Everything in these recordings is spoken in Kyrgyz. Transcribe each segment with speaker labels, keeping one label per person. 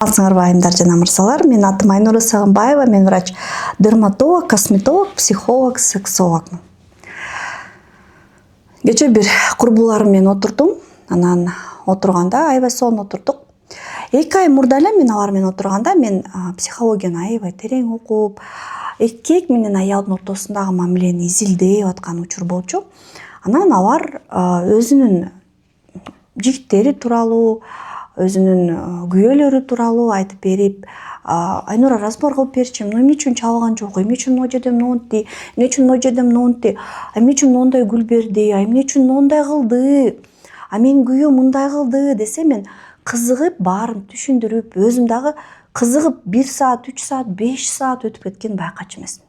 Speaker 1: Саламатсыңарбы айымдар жана мырзалар, мен атым Айнура Сагынбаева, мен врач, дерматолог, косметолог, психолог, сексологмун. Кече бир курбуларым менен отурдум, анан отурганда аябай сонун отурдук. 2 ай мурда эле мен алар менен отурганда мен психологияны аябай терең окуп, эркек менен аялдын ортосундагы мамилени изилдеп аткан учур болчу. Анан алар өзүнүн жигиттери тууралуу, өзүнүн күйөөлөрү тууралуу айтып берип, Айнура разбор кылып берчи, эмне үчүн чабылган жок, эмне үчүн могу жерде монтти, эмне үчүн могу жерде монтти, эмне үчүн мондай гүл берди, эмне үчүн мондай кылды, менин күйөөм мындай кылды десе, мен кызыгып баарын түшүндүрүп, өзүм дагы кызыгып 1 саат, 3 саат, 5 саат өтүп кеткен байкачу эмесмин.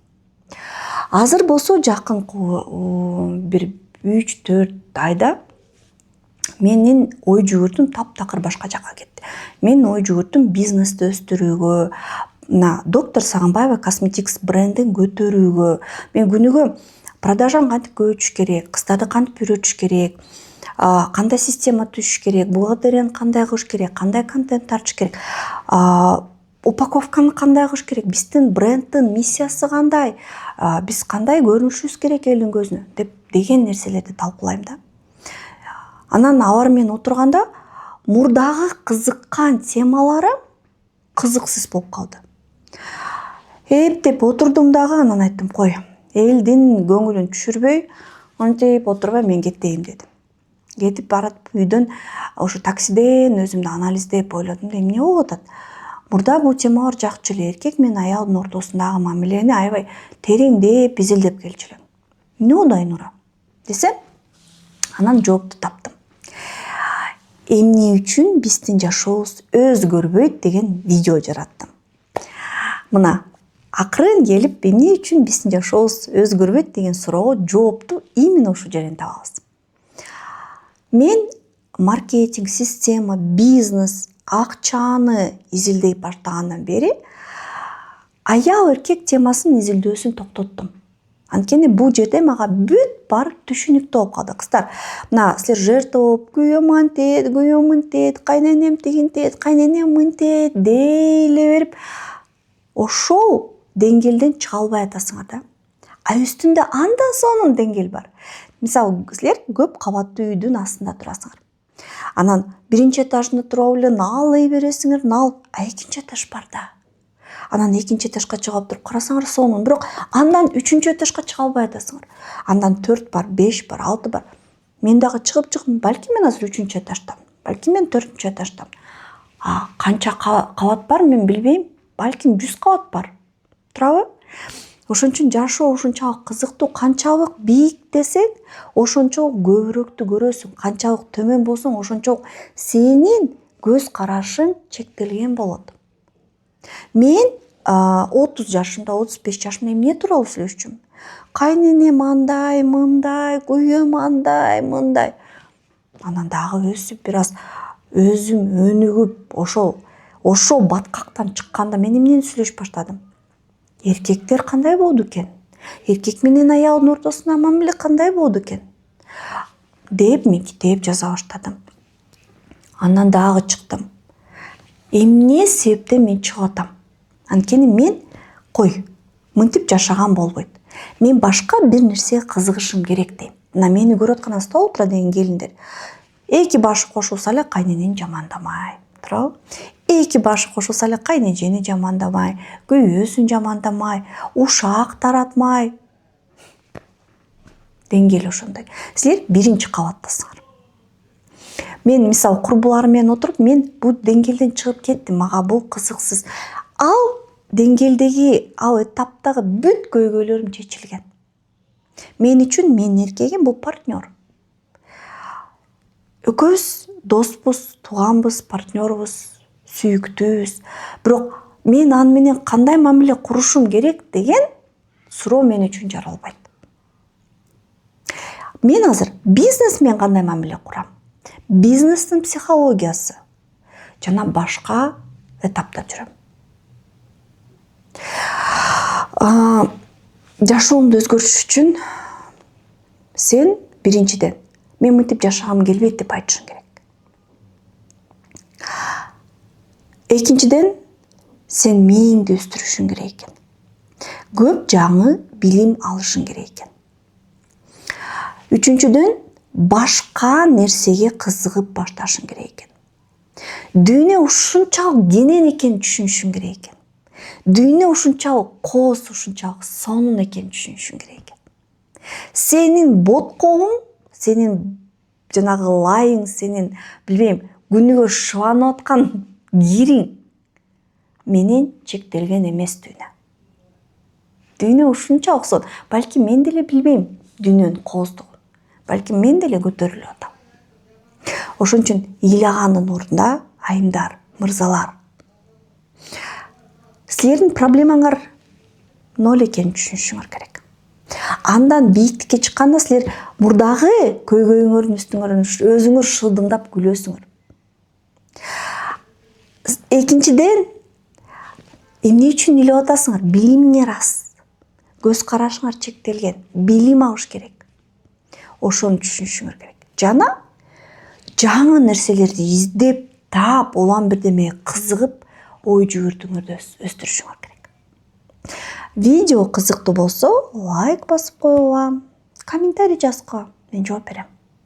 Speaker 1: Азыр болсо жакынкы бир 3-4 айда менин ой жүгүртүм таптакыр башка жака кетти. Менин ой жүгүртүм бизнести өстүрүүгө, мына Доктор Сагынбаева Cosmetics брендин көтөрүүгө, мен күнүгө продажам кантип көбөйтүш керек, кыздарды кантип үйрөтүш керек, кандай система түзүш керек, бухгалтерияны кандай кылыш керек, кандай контент тартыш керек, упаковканы кандай кылыш керек, биздин бренддин миссиясы кандай, биз кандай көрүнүшүбүз керек элдин көзүнө деген нерселерди талкуулайм да. Анан алар менен отурганда мурдагы кызыккан темаларым кызыксыз болуп калды. Эптеп отурдум дагы, анан айттым, кой, элдин көңүлүн түшүрбөй, антип отурбай мен кетейин дедим. Кетип баратып үйдөн ошо таксиден өзүмдү анализдеп ойлодум, эмне болуп атат? Мурда бул темалар жакчу эле, эркек менен аялдын ортосундагы мамилени аябай тереңдеп, изилдеп келчү элем. Эмне болду Айнура десем, анан жоопту таптым. Эмне үчүн биздин жашообуз өзгөрбөйт деген видео жараттым. Мына акырын келип, эмне үчүн биздин жашообуз өзгөрбөйт деген суроого жоопту именно ушул жерден табабыз. Мен маркетинг, система, бизнес, акчаны изилдей баштагандан бери аял эркек темасын изилдөөсүн токтоттум. Анткени бул жерде мага бүт баары түшүнүктүү болуп калды. Кыздар, мына силер жертва болуп, күйөөм антет, күйөөм мынтет, кайненем тигинтет, кайненем мынтет дейле берип, ошол деңгээлден чыга албай атасыңар да. Үстүндө андан сонун деңгээл бар. Мисалы, силер көп кабаттуу үйдүн астында турасыңар. Анан биринчи этажында туруп эле наалый бересиңер, экинчи этаж бар да. Анан экинчи этажга чыгып туруп карасаңар сонун, бирок андан 3-чү этажга чыга албай атасыңар. Андан 4 бар, 5 бар, 6 бар. Мен дагы чыгып, балки мен азыр 3-чү этаждамын, балки мен 4-чү этаждамын. Канча кабат бар мен билбейм, балким 100 кабат бар. Туурабы? Ошон үчүн жашоо ушунчалык кызыктуу, канчалык бийиктесең, ошончолук көбүрөөктү көрөсүң, канчалык төмөн болсоң, ошончолук сенин көз карашың чектелген болот. Мен 30 жашымда, 35 жашымда эмне тууралуу сүйлөшчүм? Кайненем андай, мындай, күйөөм андай, мындай. Анан дагы өсүп, бир аз өзүм өнүгүп, ошол баткактан чыкканда мен эмнени сүйлөшүп баштадым? Эркектер кандай болду экен? Эркек менен аялдын ортосунда мамиле кандай болду экен? Деп мен китеп жаза баштадым. Андан дагы чыктым. Эмне себептен мен чыгып атам? Анткени мен мынтип жашаган болбойт. Мен башка бир нерсеге кызыгышым керек дейм. Мына мени көрүп аткан стол утура деген келиндер. 2 башы кошулса эле кайненени жамандамай, туурабы? 2 башы кошулса эле кайнежени жамандамай, күйөөсүн жамандамай, ушак таратмай. Деңгээл ошондой. Силер 1-чи кабаттасыңар. Мен мисалы курбуларым менен отуруп, мен бул деңгээлден чыгып кеттим. Мага бул кызыксыз. Ал деңгээлдеги, ал этаптагы бүт көйгөйлөрүм чечилген. Мен үчүн менин эркегим бул партнер. Экөөбүз доспуз, тууганбыз, партнербуз, сүйүктүүбүз. Бирок мен аны менен кандай мамиле курушум керек деген суроо мен үчүн жаралбайт. Мен азыр бизнес менен кандай мамиле курам? Бизнестин психологиясы жана башка этапта жүрөм. Жашоомду өзгөртүш үчүн сен биринчиден мен мынтип жашагым келбейт деп айтышың керек. Экинчиден, сен мээңди өстүрүшүң керек экен. Көп жаңы билим алышың керек экен. Үчүнчүдөн, башка нерсеге кызыгып башташың керек экен. Дүйнө ушунчалык кенен экенин түшүнүшүң керек экен. Дүйнө ушунчалык кооз, ушунчалык сонун экенин түшүнүшүң керек экен. Сенин боткоуң, сенин жанагы лайың, сенин билбейм, күнүгө шыбанып аткан кириң менен чектелген эмес дүйнө. Дүйнө ушунчалык сонун. Балким мен деле билбейм дүйнөнүн кооздугун. Балким мен деле көтөрүлүп атам. Ошон үчүн ыйлагандын ордуна, айымдар, мырзалар, силердин проблемаңар ноль экенин түшүнүшүңөр керек. Андан бийиктикке чыкканда силер мурдагы көйгөйүңөрдүн үстүңөрдөн өзүңөр шылдыңдап күлөсүңөр. Экинчиден, эмне үчүн ыйлап атасыңар? Билимиңер аз. Көз карашыңар чектелген. Билим алыш керек. Ошону түшүнүшүңөр керек. Жана жаңы нерселерди издеп, таап, улам бирдемеге кызыгып, ой жүгүртүңөрдү өстүрүшүңөр керек. Видео кызыктуу болсо, лайк басып койгула, комментарий жазгыла. Мен жооп берем.